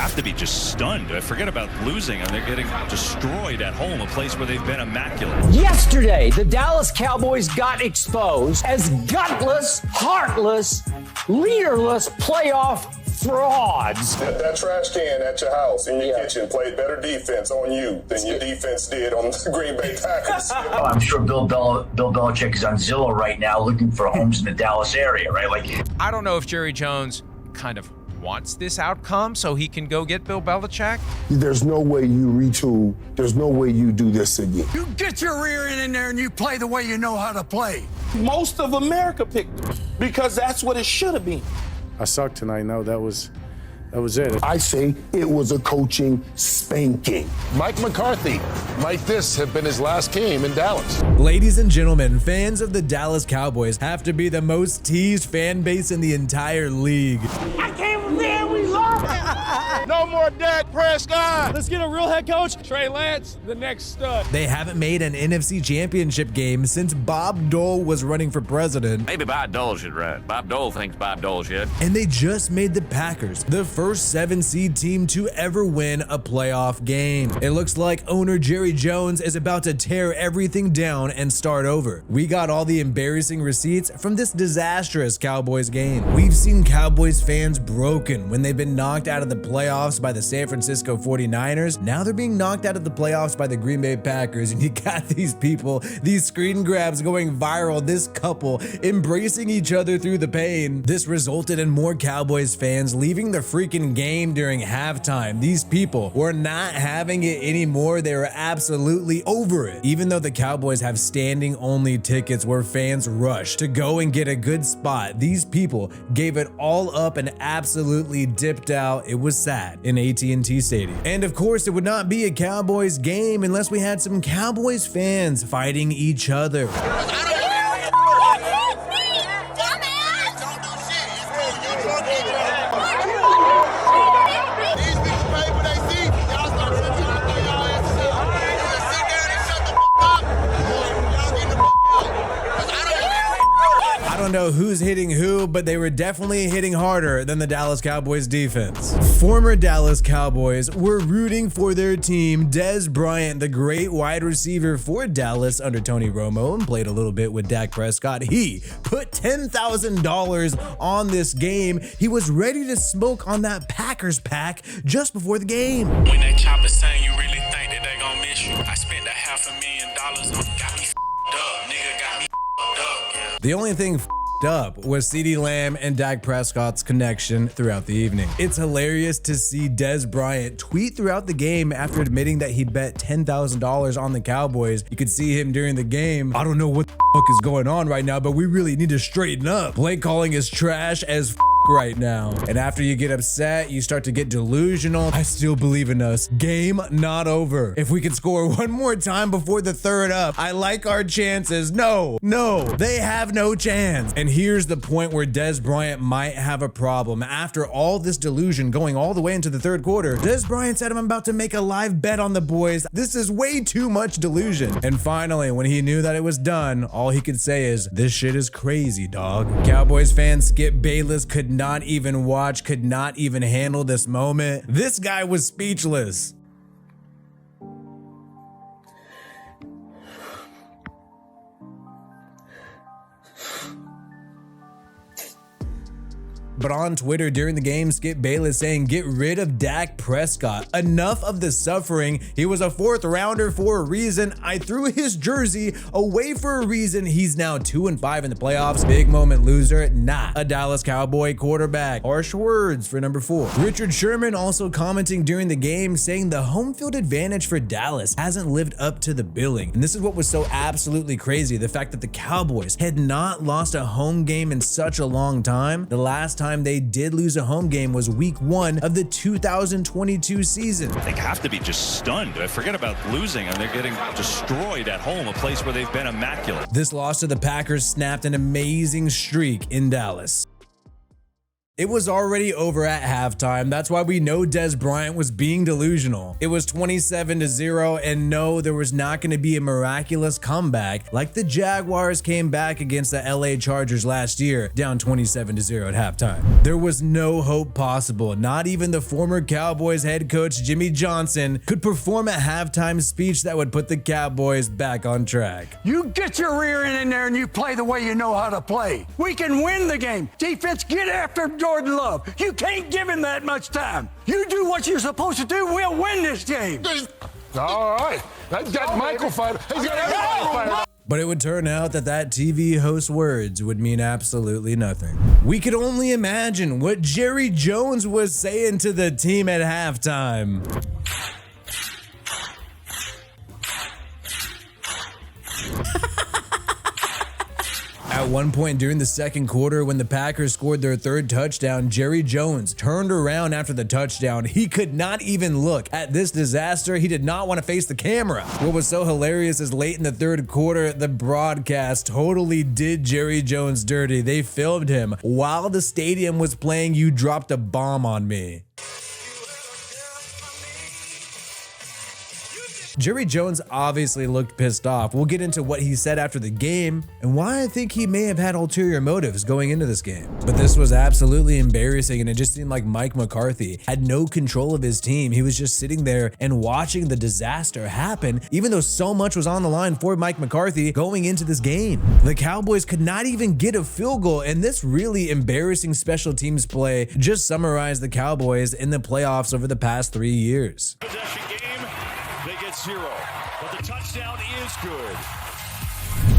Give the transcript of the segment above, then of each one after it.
have to be just stunned. Forget about losing, and they're getting destroyed at home, a place where they've been immaculate. Yesterday, the Dallas Cowboys got exposed as gutless, heartless, leaderless playoff frauds. That trash can at your house, in your kitchen, played better defense on you than your defense did on the Green Bay Packers. I'm sure Bill Belichick is on Zillow right now looking for homes in the Dallas area, right? Like, I don't know if Jerry Jones kind of wants this outcome so he can go get Bill Belichick. There's no way you retool. There's no way you do this again. You get your rear end in there and you play the way you know how to play. Most of America picked him because that's what it should have been. I sucked tonight. No, that was it. I say it was a coaching spanking. Mike McCarthy might this have been his last game in Dallas. Ladies and gentlemen, fans of the Dallas Cowboys have to be the most teased fan base in the entire league. I came from there, we lost. No more Dak Prescott. Let's get a real head coach. Trey Lance, the next stud. They haven't made an NFC championship game since Bob Dole was running for president. Maybe Bob Dole should run. Bob Dole thinks Bob Dole should. And they just made the Packers the first 7-seed team to ever win a playoff game. It looks like owner Jerry Jones is about to tear everything down and start over. We got all the embarrassing receipts from this disastrous Cowboys game. We've seen Cowboys fans broken when they've been knocked out of the playoffs by the San Francisco 49ers. Now they're being knocked out of the playoffs by the Green Bay Packers, and you got these people, these screen grabs going viral, this couple embracing each other through the pain. This resulted in more Cowboys fans leaving the freaking game during halftime. These people were not having it anymore. They were absolutely over it. Even though the Cowboys have standing only tickets where fans rush to go and get a good spot, these people gave it all up and absolutely dipped out. It was sad in AT&T Stadium. And of course, it would not be a Cowboys game unless we had some Cowboys fans fighting each other. I don't know who's hitting who, but they were definitely hitting harder than the Dallas Cowboys defense. Former Dallas Cowboys were rooting for their team. Dez Bryant, the great wide receiver for Dallas under Tony Romo, and played a little bit with Dak Prescott. He put $10,000 on this game. He was ready to smoke on that Packers pack just before the game. When they chop it saying you really think that they gonna miss you. I spent $500,000 on got me up. Nigga got me up. Yeah. The only thing up was CeeDee Lamb and Dak Prescott's connection throughout the evening. It's hilarious to see Dez Bryant tweet throughout the game after admitting that he bet $10,000 on the Cowboys. You could see him during the game. I don't know what the fuck is going on right now, but we really need to straighten up. Play calling is trash as right now. And after you get upset, you start to get delusional. I still believe in us. Game not over. If we can score one more time before the third up, I like our chances. No, they have no chance. And here's the point where Dez Bryant might have a problem. After all this delusion going all the way into the third quarter, Dez Bryant said, I'm about to make a live bet on the boys. This is way too much delusion. And finally, when he knew that it was done, all he could say is, this shit is crazy, dog. Cowboys fan Skip Bayless could not even watch, could not even handle this moment. This guy was speechless. But on Twitter during the game, Skip Bayless saying, get rid of Dak Prescott. Enough of the suffering. He was a fourth rounder for a reason. I threw his jersey away for a reason. He's now 2-5 in the playoffs. Big moment loser, not a Dallas Cowboy quarterback. Harsh words for number 4. Richard Sherman also commenting during the game saying the home field advantage for Dallas hasn't lived up to the billing. And this is what was so absolutely crazy. The fact that the Cowboys had not lost a home game in such a long time. The last time they did lose a home game was week 1 of the 2022 season. They have to be just stunned. Forget about losing, and they're getting destroyed at home, a place where they've been immaculate. This loss to the Packers snapped an amazing streak in Dallas. It was already over at halftime. That's why we know Des Bryant was being delusional. It was 27-0, and no, there was not going to be a miraculous comeback like the Jaguars came back against the LA Chargers last year, down 27-0 at halftime. There was no hope possible. Not even the former Cowboys head coach Jimmy Johnson could perform a halftime speech that would put the Cowboys back on track. You get your rear end in there and you play the way you know how to play. We can win the game. Defense, get after Jordan Love. You can't give him that much time. You do what you're supposed to do, we'll win this game. All right. That got Michael fired. He's got everybody fired up. But it would turn out that TV host's words would mean absolutely nothing. We could only imagine what Jerry Jones was saying to the team at halftime. At one point during the second quarter, when the Packers scored their third touchdown, Jerry Jones turned around after the touchdown. He could not even look at this disaster. He did not want to face the camera. What was so hilarious is late in the third quarter, the broadcast totally did Jerry Jones dirty. They filmed him while the stadium was playing "You Dropped a Bomb on Me." Jerry Jones obviously looked pissed off. We'll get into what he said after the game and why I think he may have had ulterior motives going into this game. But this was absolutely embarrassing, and it just seemed like Mike McCarthy had no control of his team. He was just sitting there and watching the disaster happen, even though so much was on the line for Mike McCarthy going into this game. The Cowboys could not even get a field goal, and this really embarrassing special teams play just summarized the Cowboys in the playoffs over the past 3 years. Possession game. They get 0, but the touchdown is good.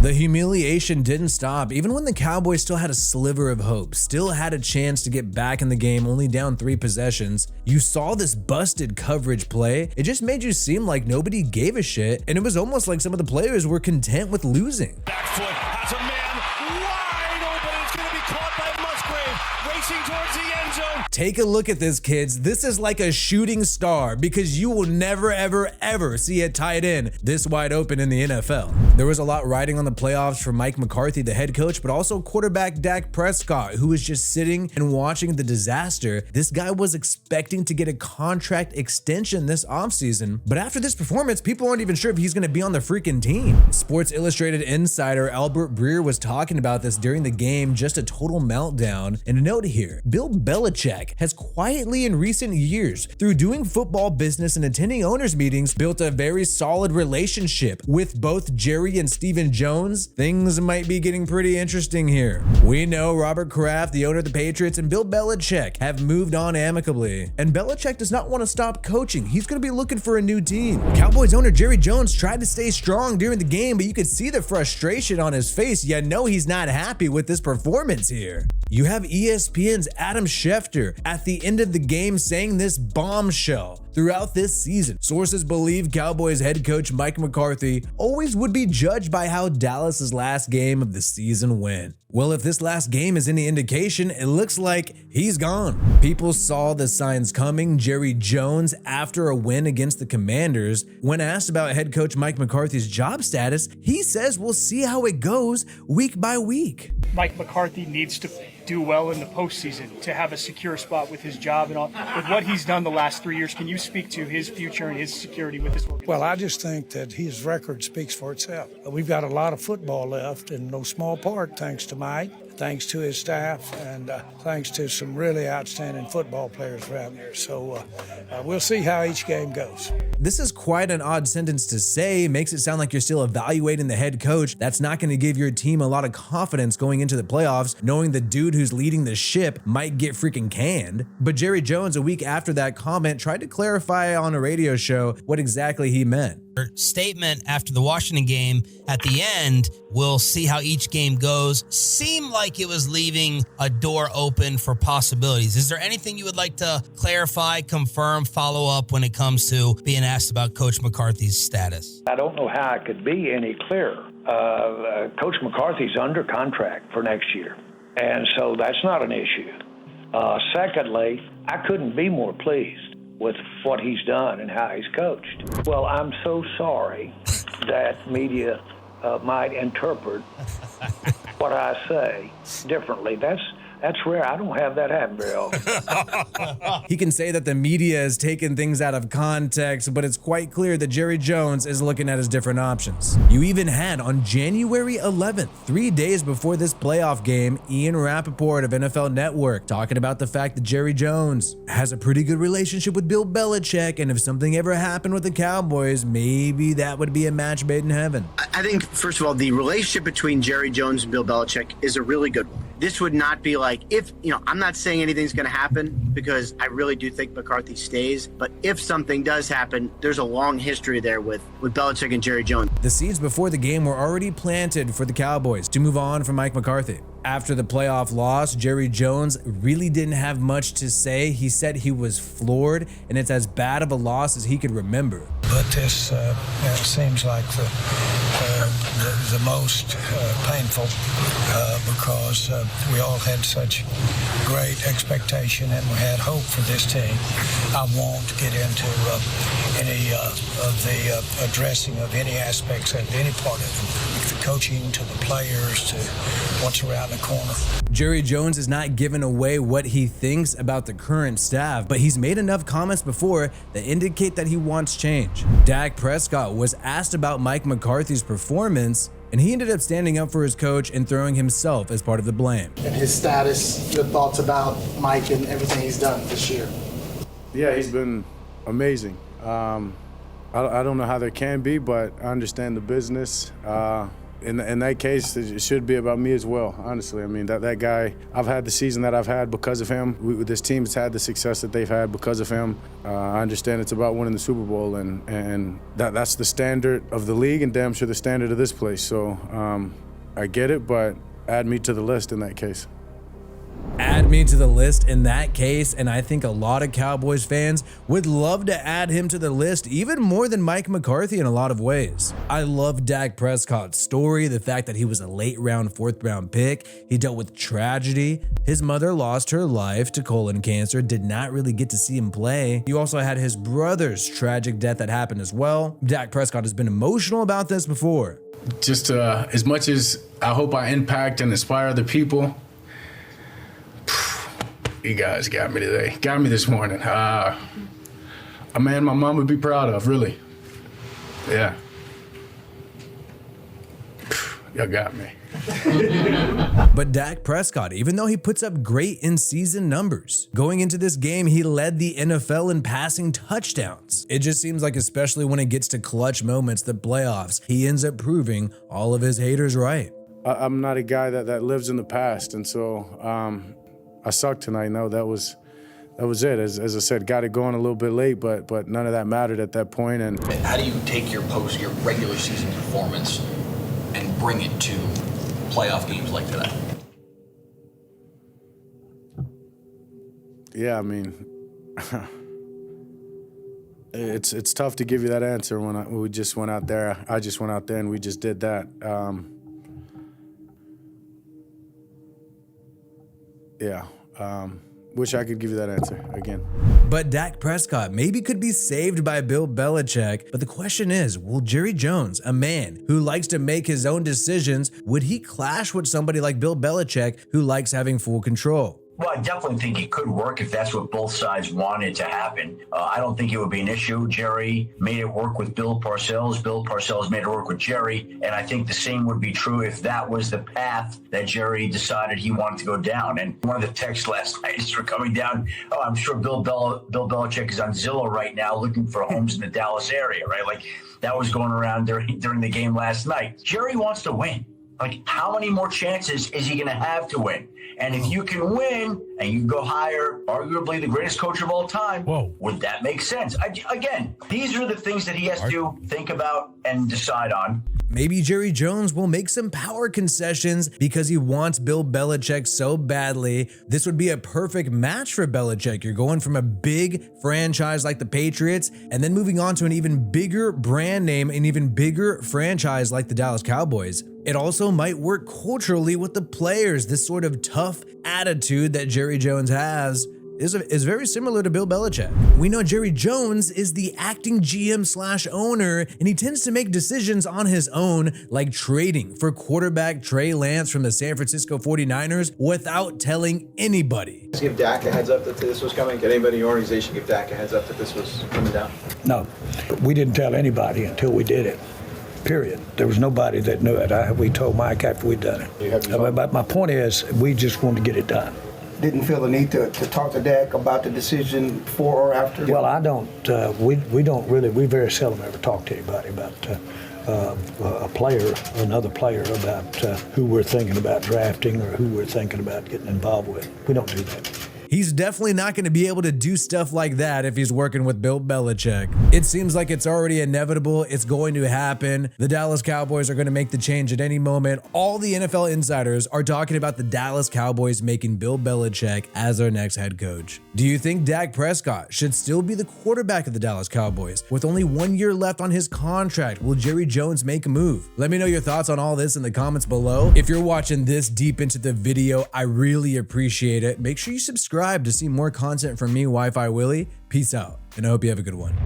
The humiliation didn't stop. Even when the Cowboys still had a sliver of hope, still had a chance to get back in the game, only down 3 possessions, you saw this busted coverage play. It just made you seem like nobody gave a shit, and it was almost like some of the players were content with losing. Back foot has a man wide open. It's going to be caught by Musgrave, racing towards the end zone. Take a look at this, kids. This is like a shooting star, because you will never, ever see a tight end this wide open in the NFL. There was a lot riding on the playoffs for Mike McCarthy, the head coach, but also quarterback Dak Prescott, who was just sitting and watching the disaster. This guy was expecting to get a contract extension this offseason, but after this performance, people aren't even sure if he's going to be on the freaking team. Sports Illustrated insider Albert Breer was talking about this during the game, just a total meltdown. And a note here, Bill Belichick has quietly in recent years, through doing football business and attending owners meetings, built a very solid relationship with both Jerry and Stephen Jones. Things might be getting pretty interesting here. We know Robert Kraft, the owner of the Patriots, and Bill Belichick have moved on amicably, and Belichick does not want to stop coaching. He's going to be looking for a new team. Cowboys owner Jerry Jones tried to stay strong during the game, but you could see the frustration on his face. You know he's not happy with this performance here. You have ESPN's Adam Schefter at the end of the game saying this bombshell. Throughout this season, sources believe Cowboys head coach Mike McCarthy always would be judged by how Dallas's last game of the season went. Well, if this last game is any indication, it looks like he's gone. People saw the signs coming. Jerry Jones, after a win against the Commanders, when asked about head coach Mike McCarthy's job status, he says we'll see how it goes week by week. Mike McCarthy needs to do well in the postseason to have a secure spot with his job and all. With what he's done the last 3 years, can you speak to his future and his security with this organization? Well, I just think that his record speaks for itself. We've got a lot of football left, in no small part thanks to Mike, thanks to his staff, and thanks to some really outstanding football players around here. So we'll see how each game goes. This is quite an odd sentence to say. It makes it sound like you're still evaluating the head coach. That's not going to give your team a lot of confidence going into the playoffs, knowing the dude who's leading the ship might get freaking canned. But Jerry Jones, a week after that comment, tried to clarify on a radio show what exactly he meant. Statement after the Washington game at the end, we'll see how each game goes, seemed like it was leaving a door open for possibilities. Is there anything you would like to clarify, confirm, follow up when it comes to being asked about Coach McCarthy's status? I don't know how I could be any clearer. Coach McCarthy's under contract for next year, and so that's not an issue. Secondly, I couldn't be more pleased with what he's done and how he's coached. Well, I'm so sorry that media might interpret what I say differently. That's rare. I don't have that happen very often. He can say that the media has taken things out of context, but it's quite clear that Jerry Jones is looking at his different options. You even had on January 11th, 3 days before this playoff game, Ian Rappaport of NFL Network talking about the fact that Jerry Jones has a pretty good relationship with Bill Belichick, and if something ever happened with the Cowboys, maybe that would be a match made in heaven. I think, first of all, the relationship between Jerry Jones and Bill Belichick is a really good one. This would not be like, if, I'm not saying anything's going to happen because I really do think McCarthy stays, but if something does happen, there's a long history there with Belichick and Jerry Jones. The seeds before the game were already planted for the Cowboys to move on from Mike McCarthy. After the playoff loss, Jerry Jones really didn't have much to say. He said he was floored, and it's as bad of a loss as he could remember. But this seems like the most painful because we all had such great expectation and we had hope for this team. I won't get into any of the addressing of any aspects of any part of it, the coaching to the players to what's around the corner. Jerry Jones is not giving away what he thinks about the current staff, but he's made enough comments before that indicate that he wants change. Dak Prescott was asked about Mike McCarthy's performance, and he ended up standing up for his coach and throwing himself as part of the blame. And his status, your thoughts about Mike and everything he's done this year? Yeah, he's been amazing. I don't know how there can be, but I understand the business. In that case, it should be about me as well, honestly. I mean, that guy, I've had the season that I've had because of him. This team's had the success that they've had because of him. I understand it's about winning the Super Bowl, and that's the standard of the league and damn sure the standard of this place. So I get it, but add me to the list in that case. Add me to the list in that case, and I think a lot of Cowboys fans would love to add him to the list even more than Mike McCarthy in a lot of ways. I love Dak Prescott's story, the fact that he was a late round, 4th round pick. He dealt with tragedy. His mother lost her life to colon cancer, did not really get to see him play. You also had his brother's tragic death that happened as well. Dak Prescott has been emotional about this before. Just as much as I hope I impact and inspire other people, you guys got me today. Got me this morning. A man my mom would be proud of, really. Yeah. Y'all got me. But Dak Prescott, even though he puts up great in-season numbers, going into this game, he led the NFL in passing touchdowns. It just seems like, especially when it gets to clutch moments, the playoffs, he ends up proving all of his haters right. I'm not a guy that lives in the past, and so I sucked tonight. No, that was it. As I said, got it going a little bit late, but none of that mattered at that point. And how do you take your regular season performance and bring it to playoff games like today? Yeah, I mean, it's tough to give you that answer when we just went out there. I just went out there and we just did that. Wish I could give you that answer again. But Dak Prescott maybe could be saved by Bill Belichick, but the question is, will Jerry Jones, a man who likes to make his own decisions, would he clash with somebody like Bill Belichick who likes having full control? Well, I definitely think it could work if that's what both sides wanted to happen. I don't think it would be an issue. Jerry made it work with Bill Parcells. Bill Parcells made it work with Jerry. And I think the same would be true if that was the path that Jerry decided he wanted to go down. And one of the texts last night is coming down, I'm sure Bill Belichick is on Zillow right now looking for homes in the Dallas area, right? Like that was going around during the game last night. Jerry wants to win. Like, how many more chances is he going to have to win? And if you can win and you go hire arguably the greatest coach of all time, would that make sense? Again, these are the things that he has to think about and decide on. Maybe Jerry Jones will make some power concessions because he wants Bill Belichick so badly. This would be a perfect match for Belichick. You're going from a big franchise like the Patriots and then moving on to an even bigger brand name, an even bigger franchise like the Dallas Cowboys. It also might work culturally with the players, this sort of tough attitude that Jerry Jones has. is very similar to Bill Belichick. We know Jerry Jones is the acting GM/owner, and he tends to make decisions on his own, like trading for quarterback Trey Lance from the San Francisco 49ers without telling anybody. Give Dak a heads up that this was coming? Did anybody in your organization give Dak a heads up that this was coming down? No, we didn't tell anybody until we did it. Period. There was nobody that knew it. We told Mike after we'd done it. But my point is, we just wanted to get it done. Didn't feel the need to talk to Dak about the decision before or after? Well, I don't. We don't really. We very seldom ever talk to anybody about another player, about who we're thinking about drafting or who we're thinking about getting involved with. We don't do that. He's definitely not going to be able to do stuff like that if he's working with Bill Belichick. It seems like it's already inevitable. It's going to happen. The Dallas Cowboys are going to make the change at any moment. All the NFL insiders are talking about the Dallas Cowboys making Bill Belichick as their next head coach. Do you think Dak Prescott should still be the quarterback of the Dallas Cowboys? With only 1 year left on his contract, will Jerry Jones make a move? Let me know your thoughts on all this in the comments below. If you're watching this deep into the video, I really appreciate it. Make sure you subscribe to see more content from me, Wi-Fi Willie. Peace out, and I hope you have a good one.